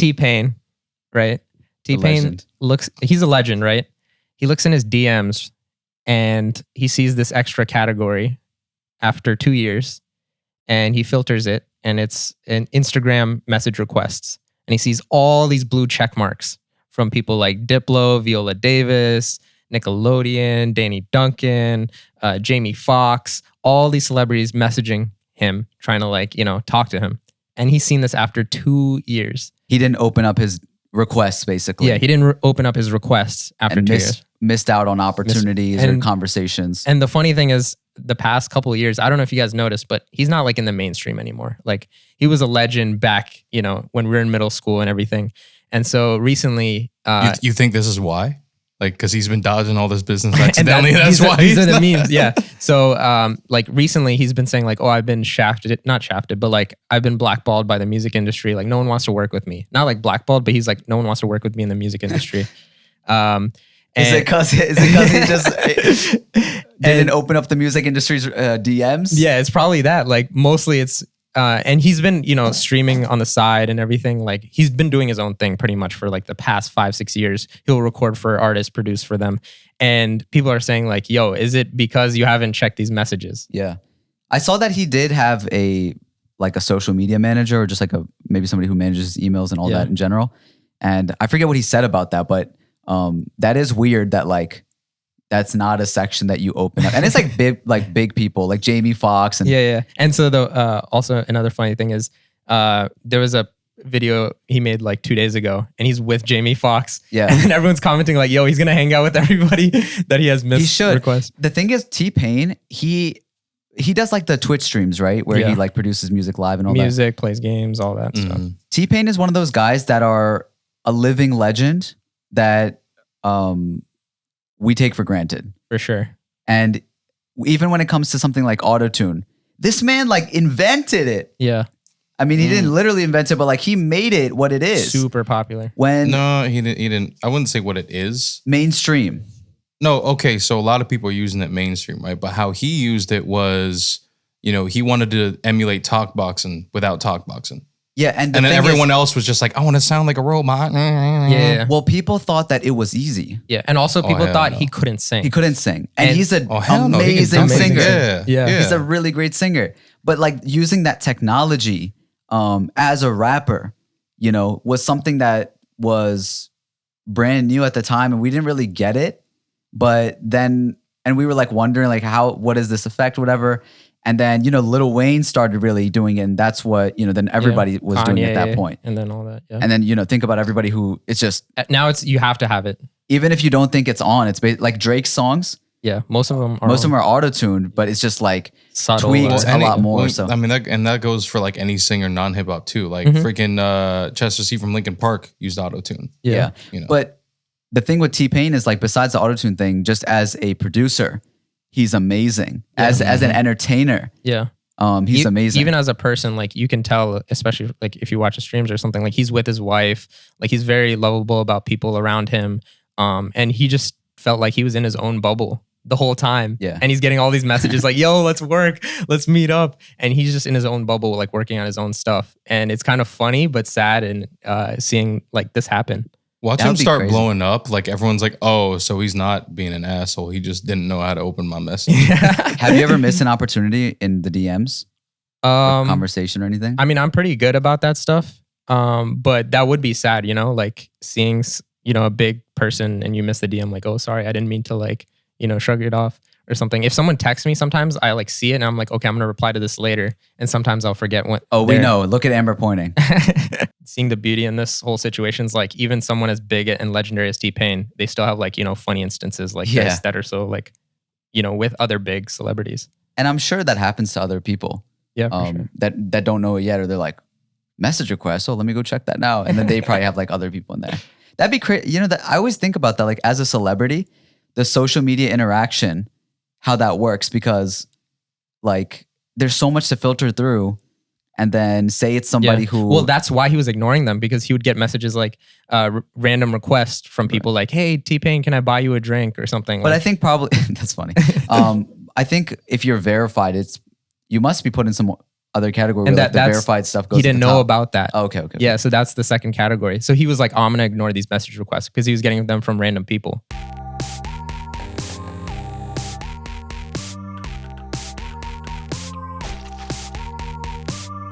TPain, right? TPain he's a legend, right? He looks in his DMs and he sees this extra category after 2 years and he filters it and it's an Instagram message requests. And he sees all these blue check marks from people like Diplo, Viola Davis, Nickelodeon, Danny Duncan, Jamie Foxx, all these celebrities messaging him, trying to like, talk to him. And he's seen this after 2 years. He didn't open up his requests, basically. Yeah, he didn't open up his requests after 2 years. Missed out on opportunities or conversations. And the funny thing is, the past couple of years, I don't know if you guys noticed, but he's not like in the mainstream anymore. Like he was a legend back, when we were in middle school and everything. And so recently... you think this is why? Like, because he's been dodging all this business accidentally. That's why he's in the memes. Yeah. So, like recently, he's been saying like, "Oh, I've been not shafted, but like I've been blackballed by the music industry. Like, no one wants to work with me. Not like blackballed, but he's like, no one wants to work with me in the music industry." Is it because he just didn't open up the music industry's DMs? Yeah, it's probably that. Like, mostly it's. And he's been, streaming on the side and everything. Like he's been doing his own thing pretty much for like the past 5-6 years. He'll record for artists, produce for them. And people are saying like, yo, is it because you haven't checked these messages? Yeah. I saw that he did have a social media manager or just like maybe somebody who manages ig and all that in general. And I forget what he said about that, but that is weird that like, that's not a section that you open up. And it's like big people like Jamie Foxx. Yeah. And so also another funny thing is there was a video he made like 2 days ago and he's with Jamie Foxx. Yeah. And then everyone's commenting like, yo, he's going to hang out with everybody that he has missed. He should. Requests. The thing is TPain, he does like the Twitch streams, right? Where he like produces music live and all that. Music, plays games, all that stuff. TPain is one of those guys that are a living legend that, we take for granted. For sure. And even when it comes to something like autotune, this man like invented it. Yeah. I mean, he didn't literally invent it, but like he made it what it is. Super popular. No, he didn't. I wouldn't say what it is. Mainstream. No, okay. So a lot of people are using it mainstream, right? But how he used it was, he wanted to emulate talk boxing without talk boxing. Yeah, and then everyone else was just like, I want to sound like a robot. Yeah. Well, people thought that it was easy. Yeah, and also people thought he couldn't sing. He couldn't sing. And he's an amazing singer. Yeah. He's a really great singer. But like using that technology as a rapper, was something that was brand new at the time and we didn't really get it. But then, and we were like wondering like what is this effect, whatever. And then, Lil Wayne started really doing it. And that's what, then everybody was Kanye, doing at that point. And then all that. Yeah. And then, think about everybody who it's just. Now you have to have it. Even if you don't think it's on, it's like Drake's songs. Yeah. Most of them are auto-tuned, but it's just like subtle, tweaked a lot more. So I mean, that goes for like any singer, non-hip hop too. Like freaking Chester C from Linkin Park used auto-tune. Yeah. But the thing with TPain is like, besides the auto-tune thing, just as a producer, he's amazing. As an entertainer. Yeah. He's amazing. Even as a person, like you can tell, especially like if you watch his streams or something, like he's with his wife, like he's very lovable about people around him. And he just felt like he was in his own bubble the whole time. Yeah. And he's getting all these messages like, yo, let's work, let's meet up. And he's just in his own bubble, like working on his own stuff. And it's kind of funny, but sad and seeing like this happen. Watch him start blowing up. Like everyone's like, oh, so he's not being an asshole. He just didn't know how to open my message. Have you ever missed an opportunity in the DMs? Conversation or anything? I mean, I'm pretty good about that stuff. But that would be sad, like seeing, a big person and you miss the DM, like, oh, sorry, I didn't mean to like, shrug it off or something. If someone texts me, sometimes I like see it and I'm like, okay, I'm going to reply to this later. And sometimes I'll forget when. Oh, we know. Look at Amber pointing. Seeing the beauty in this whole situation is like, even someone as big and legendary as TPain, they still have like, funny instances like this that are so like, with other big celebrities. And I'm sure that happens to other people. Yeah, for sure. that don't know it yet, or they're like, message request. Oh, let me go check that now. And then they probably have like other people in there. That'd be crazy. That I always think about that, like as a celebrity, the social media interaction, how that works, because like there's so much to filter through. And then say it's somebody who... Well, that's why he was ignoring them, because he would get messages like random requests from people like, hey, TPain, can I buy you a drink or something? But I think probably... That's funny. I think if you're verified, you must be putting some other category And where like the that's- verified stuff goes. He at the didn't know top. about that. Oh, okay. Yeah, so that's the second category. So he was like, oh, I'm going to ignore these message requests because he was getting them from random people.